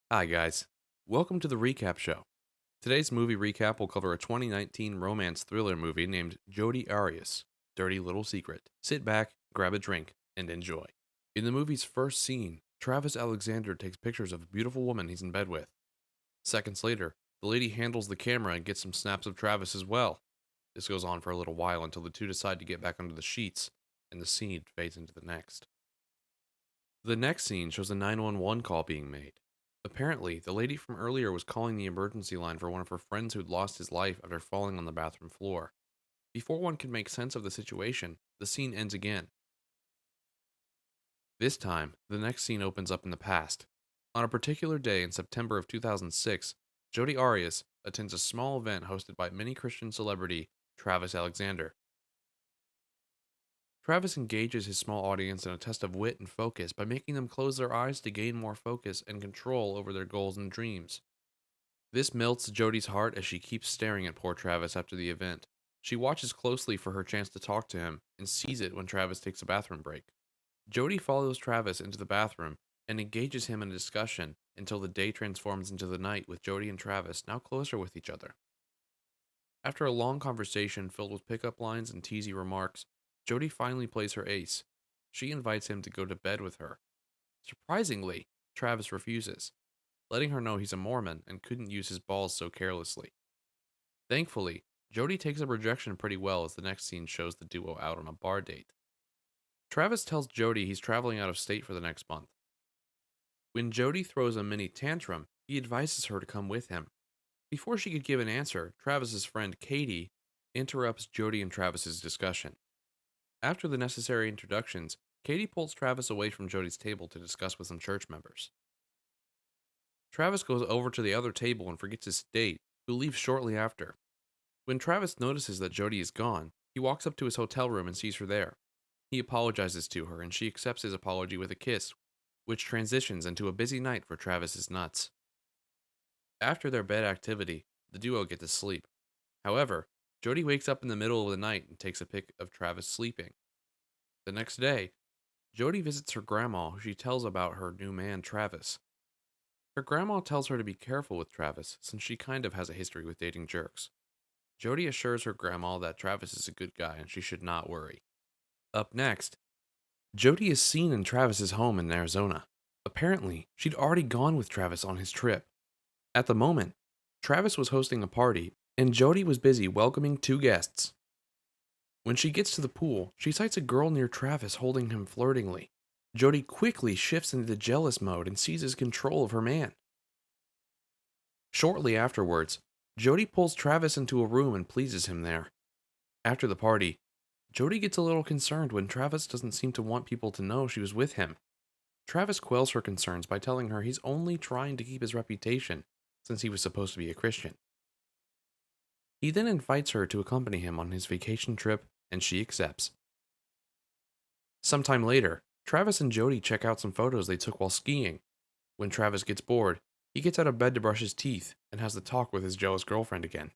Hi, guys. Welcome to the recap show. Today's movie recap will cover a 2019 romance thriller movie named Jodi Arias, Dirty Little Secret. Sit back, grab a drink, and enjoy. In the movie's first scene, Travis Alexander takes pictures of a beautiful woman he's in bed with. Seconds later, the lady handles the camera and gets some snaps of Travis as well. This goes on for a little while until the two decide to get back under the sheets, and the scene fades into the next. The next scene shows a 911 call being made. Apparently, the lady from earlier was calling the emergency line for one of her friends who'd lost his life after falling on the bathroom floor. Before one can make sense of the situation, the scene ends again. This time, the next scene opens up in the past. On a particular day in September of 2006, Jodi Arias attends a small event hosted by many Christian celebrity Travis Alexander. Travis engages his small audience in a test of wit and focus by making them close their eyes to gain more focus and control over their goals and dreams. This melts Jodi's heart as she keeps staring at poor Travis after the event. She watches closely for her chance to talk to him and sees it when Travis takes a bathroom break. Jodi follows Travis into the bathroom and engages him in a discussion until the day transforms into the night with Jodi and Travis now closer with each other. After a long conversation filled with pickup lines and teasy remarks, Jodi finally plays her ace. She invites him to go to bed with her. Surprisingly, Travis refuses, letting her know he's a Mormon and couldn't use his balls so carelessly. Thankfully, Jodi takes a rejection pretty well as the next scene shows the duo out on a bar date. Travis tells Jodi he's traveling out of state for the next month. When Jodi throws a mini tantrum, he advises her to come with him. Before she could give an answer, Travis's friend Katie interrupts Jodi and Travis's discussion. After the necessary introductions, Katie pulls Travis away from Jodi's table to discuss with some church members. Travis goes over to the other table and forgets his date, who leaves shortly after. When Travis notices that Jodi is gone, he walks up to his hotel room and sees her there. He apologizes to her and she accepts his apology with a kiss, which transitions into a busy night for Travis's nuts. After their bed activity, the duo get to sleep. However, Jodi wakes up in the middle of the night and takes a pic of Travis sleeping. The next day, Jodi visits her grandma, who she tells about her new man, Travis. Her grandma tells her to be careful with Travis, since she kind of has a history with dating jerks. Jodi assures her grandma that Travis is a good guy and she should not worry. Up next, Jodi is seen in Travis's home in Arizona. Apparently, she'd already gone with Travis on his trip. At the moment, Travis was hosting a party, and Jodi was busy welcoming two guests. When she gets to the pool, she sights a girl near Travis holding him flirtingly. Jodi quickly shifts into jealous mode and seizes control of her man. Shortly afterwards, Jodi pulls Travis into a room and pleases him there. After the party, Jodi gets a little concerned when Travis doesn't seem to want people to know she was with him. Travis quells her concerns by telling her he's only trying to keep his reputation, since he was supposed to be a Christian. He then invites her to accompany him on his vacation trip, and she accepts. Sometime later, Travis and Jodi check out some photos they took while skiing. When Travis gets bored, he gets out of bed to brush his teeth and has the talk with his jealous girlfriend again.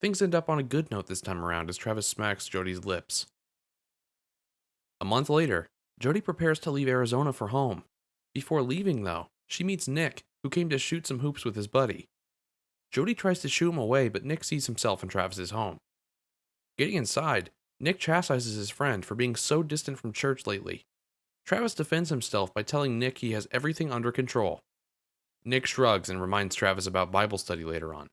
Things end up on a good note this time around as Travis smacks Jodi's lips. A month later, Jodi prepares to leave Arizona for home. Before leaving, though, she meets Nick, who came to shoot some hoops with his buddy. Jodi tries to shoo him away, but Nick sees himself in Travis's home. Getting inside, Nick chastises his friend for being so distant from church lately. Travis defends himself by telling Nick he has everything under control. Nick shrugs and reminds Travis about Bible study later on.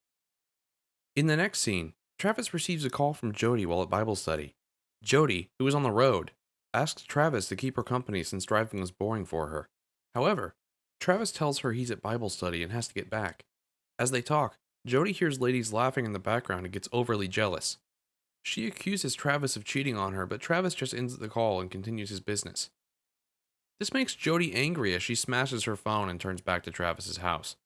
In the next scene, Travis receives a call from Jodi while at Bible study. Jodi, who is on the road, asks Travis to keep her company since driving was boring for her. However, Travis tells her he's at Bible study and has to get back. As they talk, Jodi hears ladies laughing in the background and gets overly jealous. She accuses Travis of cheating on her, but Travis just ends the call and continues his business. This makes Jodi angry as she smashes her phone and turns back to Travis's house.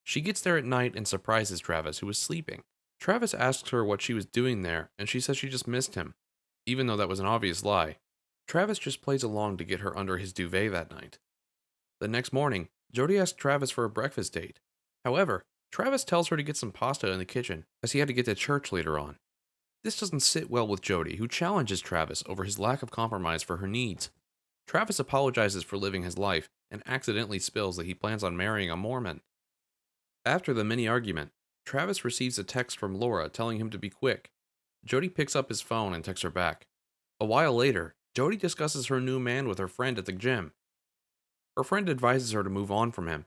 She gets there at night and surprises Travis, who was sleeping. Travis asks her what she was doing there, and she says she just missed him, even though that was an obvious lie. Travis just plays along to get her under his duvet that night. The next morning, Jodi asks Travis for a breakfast date. However, Travis tells her to get some pasta in the kitchen, as he had to get to church later on. This doesn't sit well with Jodi, who challenges Travis over his lack of compromise for her needs. Travis apologizes for living his life, and accidentally spills that he plans on marrying a Mormon. After the mini argument, Travis receives a text from Laura telling him to be quick. Jody picks up his phone and texts her back. A while later, Jody discusses her new man with her friend at the gym. Her friend advises her to move on from him,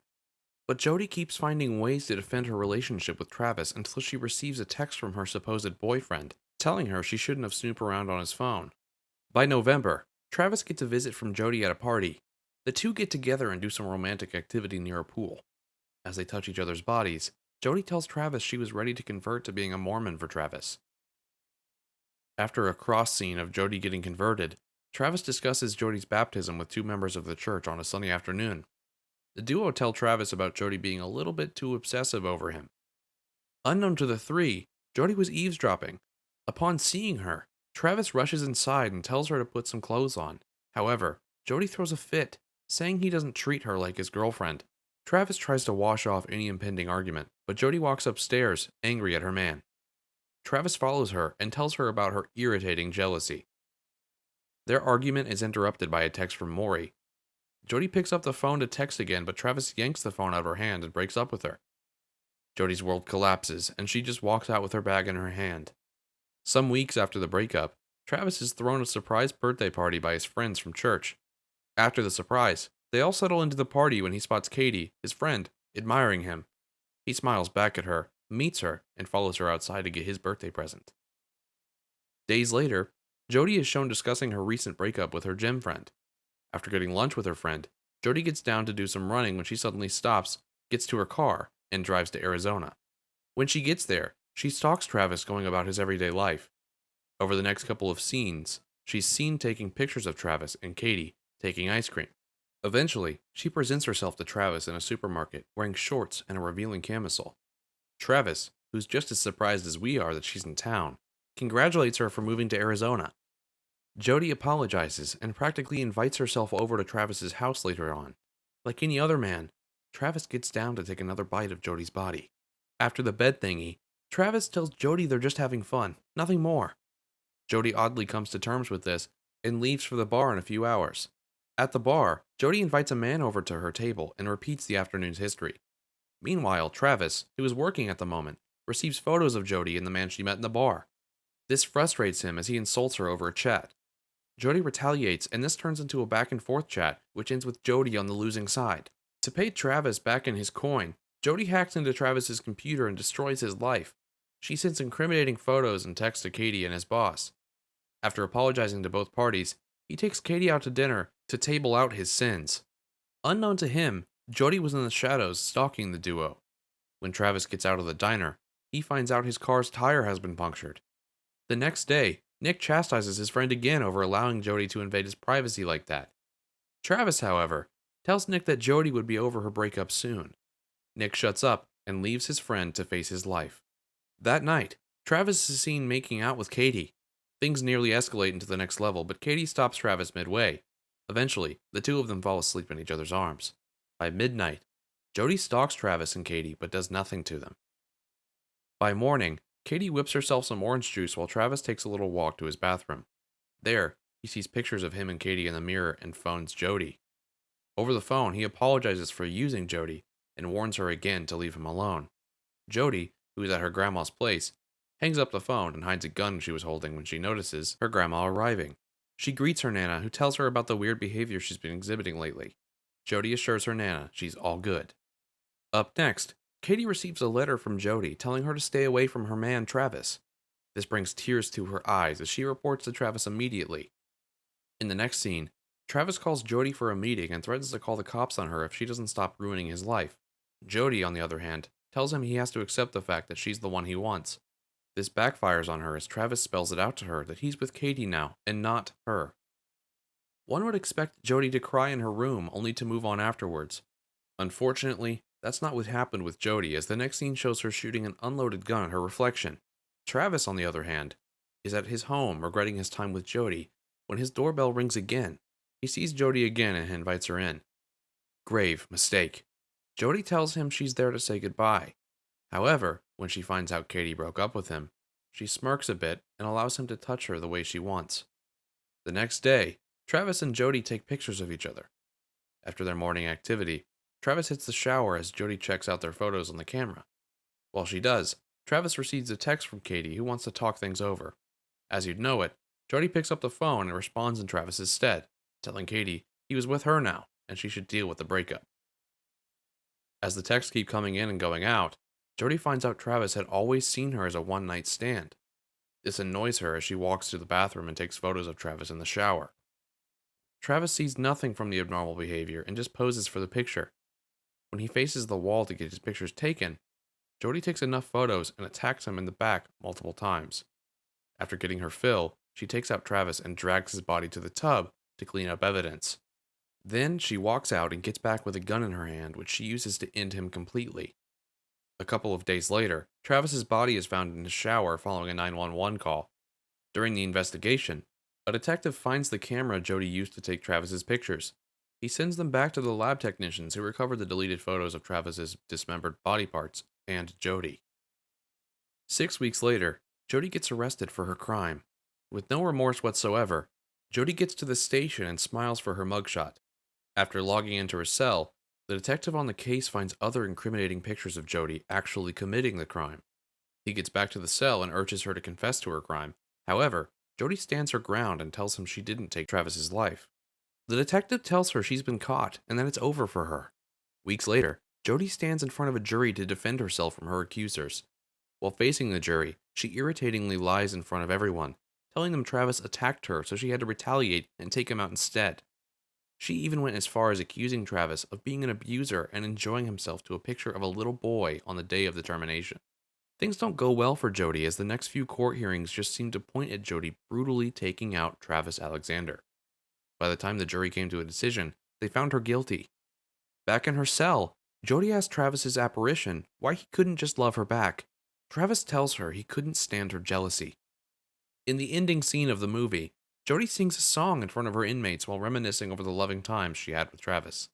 but Jody keeps finding ways to defend her relationship with Travis until she receives a text from her supposed boyfriend, telling her she shouldn't have snooped around on his phone. By November, Travis gets a visit from Jody at a party. The two get together and do some romantic activity near a pool. As they touch each other's bodies, Jody tells Travis she was ready to convert to being a Mormon for Travis. After a cross scene of Jody getting converted, Travis discusses Jody's baptism with two members of the church on a sunny afternoon. The duo tell Travis about Jody being a little bit too obsessive over him. Unknown to the three, Jody was eavesdropping. Upon seeing her, Travis rushes inside and tells her to put some clothes on. However, Jody throws a fit, saying he doesn't treat her like his girlfriend. Travis tries to wash off any impending argument, but Jody walks upstairs, angry at her man. Travis follows her and tells her about her irritating jealousy. Their argument is interrupted by a text from Maury. Jody picks up the phone to text again, but Travis yanks the phone out of her hand and breaks up with her. Jody's world collapses, and she just walks out with her bag in her hand. Some weeks after the breakup, Travis is thrown a surprise birthday party by his friends from church. After the surprise, they all settle into the party when he spots Katie, his friend, admiring him. He smiles back at her, meets her, and follows her outside to get his birthday present. Days later, Jody is shown discussing her recent breakup with her gym friend. After getting lunch with her friend, Jody gets down to do some running when she suddenly stops, gets to her car, and drives to Arizona. When she gets there, she stalks Travis going about his everyday life. Over the next couple of scenes, she's seen taking pictures of Travis and Katie taking ice cream. Eventually, she presents herself to Travis in a supermarket wearing shorts and a revealing camisole. Travis, who's just as surprised as we are that she's in town, congratulates her for moving to Arizona. Jody apologizes and practically invites herself over to Travis's house later on. Like any other man, Travis gets down to take another bite of Jody's body. After the bed thingy, Travis tells Jody they're just having fun, nothing more. Jody oddly comes to terms with this and leaves for the bar in a few hours. At the bar, Jody invites a man over to her table and repeats the afternoon's history. Meanwhile, Travis, who is working at the moment, receives photos of Jody and the man she met in the bar. This frustrates him as he insults her over a chat. Jody retaliates, and this turns into a back and forth chat, which ends with Jody on the losing side. To pay Travis back in his coin, Jody hacks into Travis's computer and destroys his life. She sends incriminating photos and texts to Katie and his boss. After apologizing to both parties, he takes Katie out to dinner to table out his sins. Unknown to him, Jody was in the shadows stalking the duo. When Travis gets out of the diner, he finds out his car's tire has been punctured. The next day, Nick chastises his friend again over allowing Jody to invade his privacy like that. Travis, however, tells Nick that Jody would be over her breakup soon. Nick shuts up and leaves his friend to face his life. That night, Travis is seen making out with Katie. Things nearly escalate into the next level, but Katie stops Travis midway. Eventually, the two of them fall asleep in each other's arms. By midnight, Jody stalks Travis and Katie but does nothing to them. By morning, Katie whips herself some orange juice while Travis takes a little walk to his bathroom. There, he sees pictures of him and Katie in the mirror and phones Jody. Over the phone, he apologizes for using Jody and warns her again to leave him alone. Jody, who is at her grandma's place, hangs up the phone and hides a gun she was holding when she notices her grandma arriving. She greets her Nana, who tells her about the weird behavior she's been exhibiting lately. Jody assures her Nana she's all good. Up next, Katie receives a letter from Jody telling her to stay away from her man Travis. This brings tears to her eyes as she reports to Travis immediately. In the next scene, Travis calls Jody for a meeting and threatens to call the cops on her if she doesn't stop ruining his life. Jody, on the other hand, tells him he has to accept the fact that she's the one he wants. This backfires on her as Travis spells it out to her that he's with Katie now and not her. One would expect Jody to cry in her room only to move on afterwards. Unfortunately, that's not what happened with Jody, as the next scene shows her shooting an unloaded gun at her reflection. Travis, on the other hand, is at his home regretting his time with Jody when his doorbell rings again. He sees Jody again and invites her in. Grave mistake. Jody tells him she's there to say goodbye. However, when she finds out Katie broke up with him, she smirks a bit and allows him to touch her the way she wants. The next day, Travis and Jody take pictures of each other. After their morning activity, Travis hits the shower as Jody checks out their photos on the camera. While she does, Travis receives a text from Katie who wants to talk things over. As you'd know it, Jody picks up the phone and responds in Travis's stead, telling Katie he was with her now and she should deal with the breakup. As the texts keep coming in and going out, Jody finds out Travis had always seen her as a one night stand. This annoys her as she walks to the bathroom and takes photos of Travis in the shower. Travis sees nothing from the abnormal behavior and just poses for the picture. When he faces the wall to get his pictures taken, Jody takes enough photos and attacks him in the back multiple times. After getting her fill, she takes out Travis and drags his body to the tub to clean up evidence. Then she walks out and gets back with a gun in her hand, which she uses to end him completely. A couple of days later, Travis's body is found in his shower following a 911 call. During the investigation, a detective finds the camera Jody used to take Travis's pictures. He sends them back to the lab technicians who recovered the deleted photos of Travis's dismembered body parts and Jody. 6 weeks later, Jody gets arrested for her crime. With no remorse whatsoever, Jody gets to the station and smiles for her mugshot. After logging into her cell, the detective on the case finds other incriminating pictures of Jody actually committing the crime. He gets back to the cell and urges her to confess to her crime. However, Jody stands her ground and tells him she didn't take Travis's life. The detective tells her she's been caught and that it's over for her. Weeks later, Jody stands in front of a jury to defend herself from her accusers. While facing the jury, she irritatingly lies in front of everyone, telling them Travis attacked her so she had to retaliate and take him out instead. She even went as far as accusing Travis of being an abuser and enjoying himself to a picture of a little boy on the day of the termination. Things don't go well for Jody as the next few court hearings just seem to point at Jody brutally taking out Travis Alexander. By the time the jury came to a decision, they found her guilty. Back in her cell, Jody asked Travis's apparition why he couldn't just love her back. Travis tells her he couldn't stand her jealousy. In the ending scene of the movie, Jody sings a song in front of her inmates while reminiscing over the loving times she had with Travis.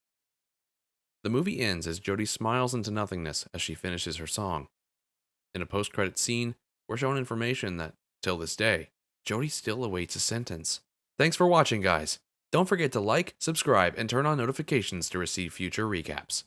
The movie ends as Jody smiles into nothingness as she finishes her song. In a post-credit scene, we're shown information that, till this day, Jody still awaits a sentence. Thanks for watching, guys. Don't forget to like, subscribe, and turn on notifications to receive future recaps.